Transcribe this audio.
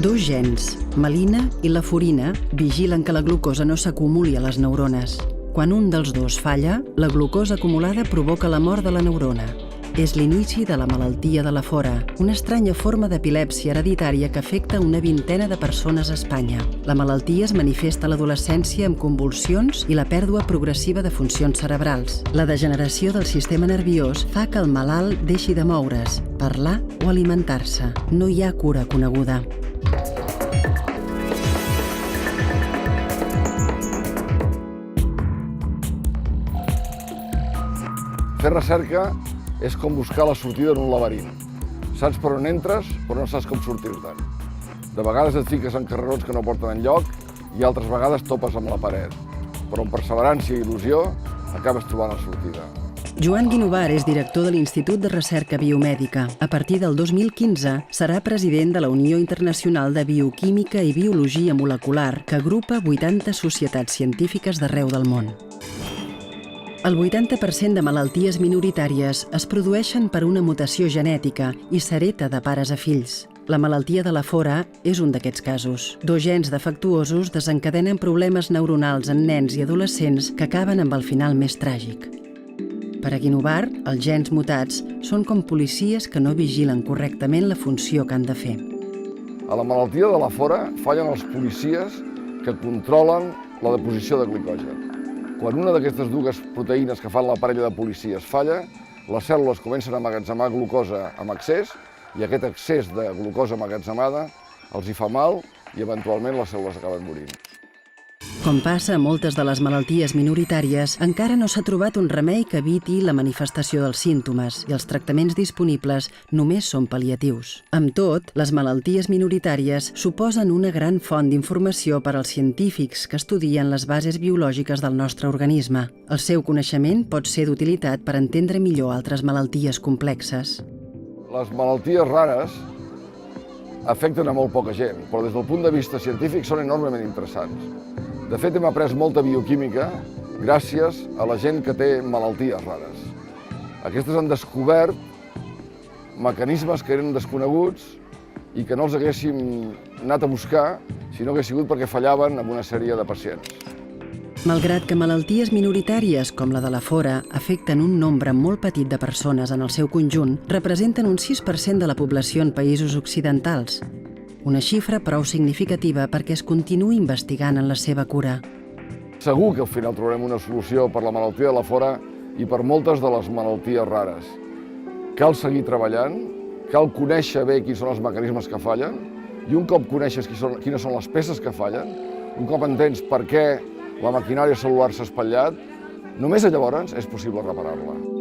Dos gens, melina i la furina, vigilen que la glucosa no s'acumuli a les neurones. Quan un dels dos falla, la glucosa acumulada provoca la mort de la neurona. És l'inici de la malaltia de la fora, una estranya forma d'epilèpsia hereditària que afecta una vintena de persones a Espanya. La malaltia es manifesta a l'adolescència amb convulsions i la pèrdua progressiva de funcions cerebrals. La degeneració del sistema nerviós fa que el malalt deixi de moure's, parlar o alimentar-se. No hi ha cura coneguda. Fer recerca és com buscar la sortida en un laberint. Saps per on entres, però no saps com sortir-te'n. De vegades et fiques en carrerons que no porten enlloc i altres vegades topes amb la paret. Però amb perseverància i il·lusió acabes trobant la sortida. Joan Guinovar és director de l'Institut de Recerca Biomèdica. A partir del 2015 serà president de la Unió Internacional de Bioquímica i Biologia Molecular, que agrupa 80 societats científiques d'arreu del món. El 80% de malalties minoritàries es produeixen per una mutació genètica i s'hereta de pares a fills. La malaltia de la fora és un d'aquests casos. Dos gens defectuosos desencadenen problemes neuronals en nens i adolescents que acaben amb el final més tràgic. Per a Guinovar, els gens mutats són com policies que no vigilen correctament la funció que han de fer. A la malaltia de la fora fallen els policies que controlen la deposició de glicogen. Quan una d'aquestes dues proteïnes que fan la parella de policies falla, les cèl·lules comencen a emmagatzemar glucosa amb excés i aquest excés de glucosa emmagatzemada els hi fa mal i eventualment les cèl·lules acaben morint. Com passa a moltes de les malalties minoritàries, encara no s'ha trobat un remei que eviti la manifestació dels símptomes i els tractaments disponibles només són pal·liatius. Amb tot, les malalties minoritàries suposen una gran font d'informació per als científics que estudien les bases biològiques del nostre organisme. El seu coneixement pot ser d'utilitat per entendre millor altres malalties complexes. Les malalties rares afecten a molt poca gent, però des del punt de vista científic són enormement interessants. De fet, hem après molta bioquímica gràcies a la gent que té malalties rares. Aquestes han descobert mecanismes que eren desconeguts i que no els haguéssim anat a buscar si no hagués sigut perquè fallaven amb una sèrie de pacients. Malgrat que malalties minoritàries com la de la fora afecten un nombre molt petit de persones en el seu conjunt, representen un 6% de la població en països occidentals. Una xifra prou significativa perquè es continuï investigant en la seva cura. Segur que al final trobarem una solució per la malaltia de la fora i per moltes de les malalties rares. Cal seguir treballant, cal conèixer bé quins són els mecanismes que fallen i un cop coneixes quines són les peces que fallen, un cop entens per què la maquinària cel·lular s'ha espatllat, només llavors és possible reparar-la.